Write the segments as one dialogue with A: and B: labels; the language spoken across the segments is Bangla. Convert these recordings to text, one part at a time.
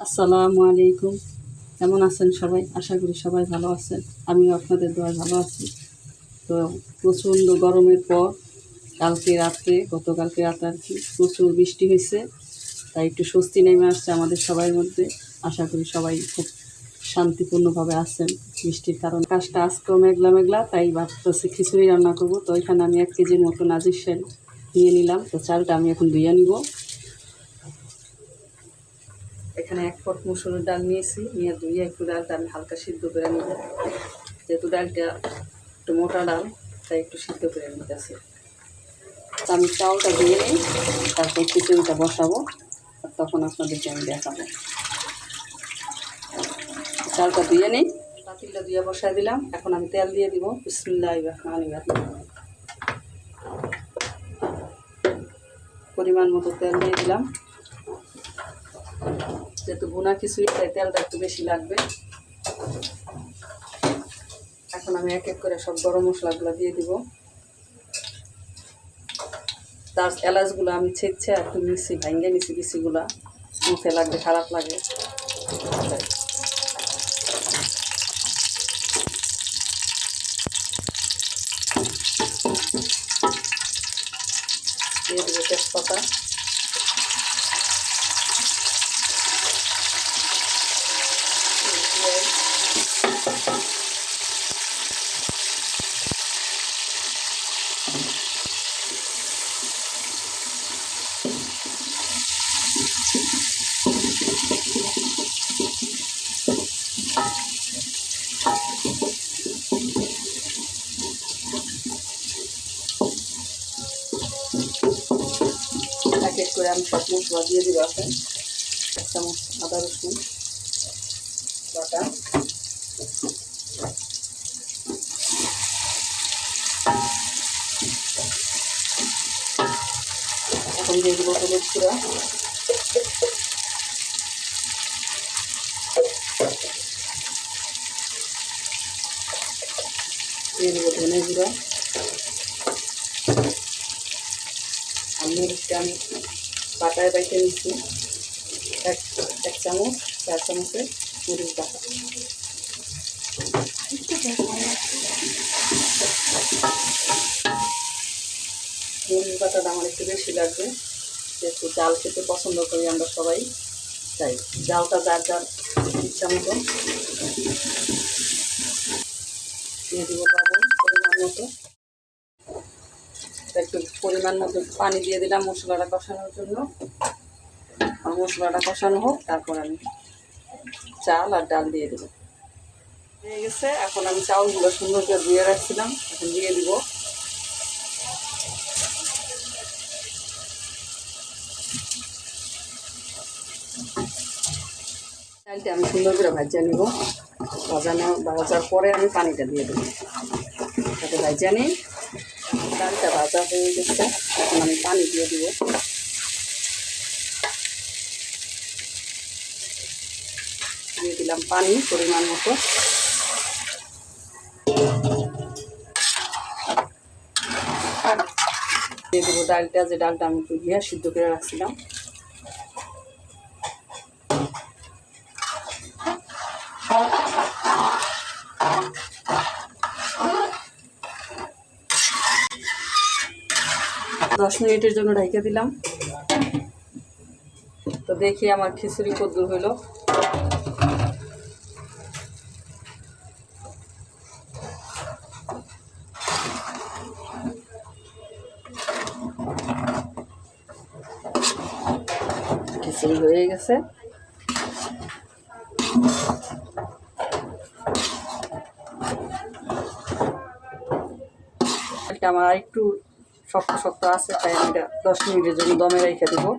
A: আসসালামু আলাইকুম। কেমন আছেন সবাই? আশা করি সবাই ভালো আছেন। আমিও আপনাদের দোয়ায় ভালো আছি। তো প্রচণ্ড গরমের পর গতকালকে রাতে আর কি প্রচুর বৃষ্টি হয়েছে, তাই একটু স্বস্তি নেমে আসছে আমাদের সবার মধ্যে। আশা করি সবাই খুব শান্তিপূর্ণভাবে আছেন বৃষ্টির কারণে। কাজটা আজকেও মেঘলা মেঘলা, তাই ভাবতেছি খিচুড়ি রান্না করবো। তো এখানে আমি 1 কেজির মতো নাজির শাল নিয়ে নিলাম। তো চালটা আমি এখন ধুয়ে নিব। এখানে 1 পট মসুরের ডাল নিয়েছি, নিয়ে ধুয়ে একটু ডালটা আমি হালকা সিদ্ধ করে নেব। যেহেতু ডালটা একটু মোটা ডাল, তাই একটু সিদ্ধ করে নিতেছি। তো আমি চাউলটা ধুয়ে নিই, তারপর খিচুড়িটা বসাবো, আর তখন আপনাদেরকে আমি দেখাবো। চালটা ধুয়ে নিই, পাতিলটা ধুয়ে বসায় দিলাম। এখন আমি তেল দিয়ে দিব। বিসমিল্লাহির রহমানির রহিম। পরিমাণ মতো তেল দিয়ে দিলাম। যেহেতু ভুনা খিচুড়ি, তাই তেলটা একটু বেশি লাগবে। এখন আমি এক এক করে সব গরম মশলাগুলো দিয়ে দিব। তার এলাচগুলো আমি ছেঁচে একটু মিক্সি ভাঙিয়ে নিছি, বিচিগুলা মুখে লাগবে, খারাপ লাগে। দিয়ে দেবো তেজপাতা, এক এক করে আমি সব মশলা দিয়ে দিব। এখন 1 চামচ আদা রসুন বাটা, এখন দিয়ে দেবো হলুদ গুঁড়া, দিয়ে দেবো ধনে গুঁড়া, আর মরিচটা আমি বাটায় বাইটে নিচ্ছি। এক চামচ, 4 চামচের মরিচ বাটা। মরিচ বাটাটা আমার একটু বেশি লাগবে, যেহেতু জাল খেতে পছন্দ করি আমরা সবাই, তাই জালটা যার যার ইচ্ছা মতো। দিয়ে দিব লবণ পরিমাণ মতো, একটু পরিমাণ মতো পানি দিয়ে দিলাম মশলাটা কষানোর জন্য। আর মশলাটা কষানো হোক, তারপর আমি চাল আর ডাল দিয়ে দেবো। হয়ে গেছে। এখন আমি চাউলগুলো সুন্দর করে ধুয়ে রাখছিলাম, এখন দিয়ে দিব। চালটা আমি সুন্দর করে ভাজা নিব। ভাজার পরে আমি পানিটা দিয়ে দেবো, তাতে ভাজা নিই। ডালটা ভাজা হয়ে গেছে, এখন আমি পানি দিয়ে দিব। দিয়ে দিলাম পানি পরিমাণ মতো। দিয়ে দেবো ডালটা, যে ডালটা আমি একটু ধুয়ে সিদ্ধ করে রাখছিলাম। 10 মিনিটের জন্য ঢেকে দিলাম। তো দেখি আমার খিচুড়ি কদ্দুর হইলো। খিচুড়ি হয়ে গেছে। এটা আমার একটু শক্ত শক্ত আছে, তাই আমি এটা 10 মিনিটের জন্য দমে রেখে দেবো।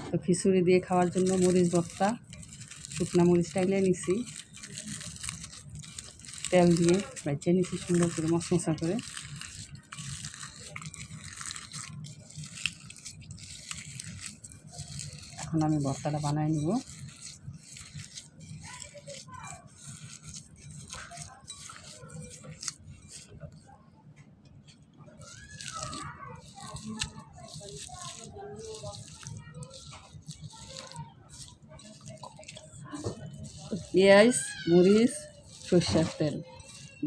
A: তো খিচুড়ি দিয়ে খাওয়ার জন্য মরিচ ভর্তা, শুকনা মরিচ টাইলে নিছি, তেল দিয়ে ভেজে নিছি সুন্দর করে মশমশা করে। এখন আমি ভর্তাটা বানায় নিব। পেঁয়াজ, মরিচ, সরষের তেল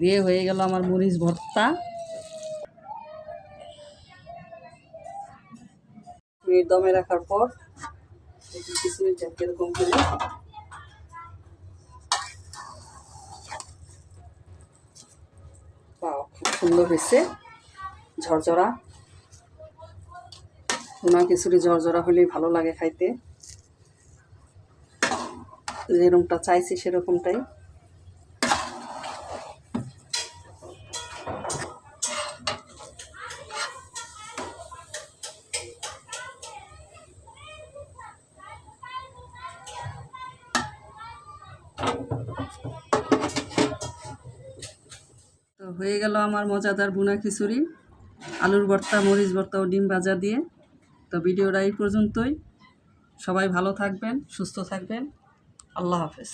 A: দিয়ে হয়ে গেল আমার মরিচ ভর্তা। দমে রাখার পর কিছু এরকম করে খুব সুন্দর হয়েছে, ঝরঝরা। ভুনা খিচুড়ি ঝরঝরা হলেই ভালো লাগে খাইতে, যেরকমটা চাইছি সেরকমটাই। তো হয়ে গেল আমার মজাদার ভুনা খিচুড়ি, আলুর ভর্তা, মরিচ ভর্তা ও ডিম ভাজা দিয়ে। তো ভিডিওটা এই পর্যন্তই। সবাই ভালো থাকবেন, সুস্থ থাকবেন। আল্লাহ হাফেজ।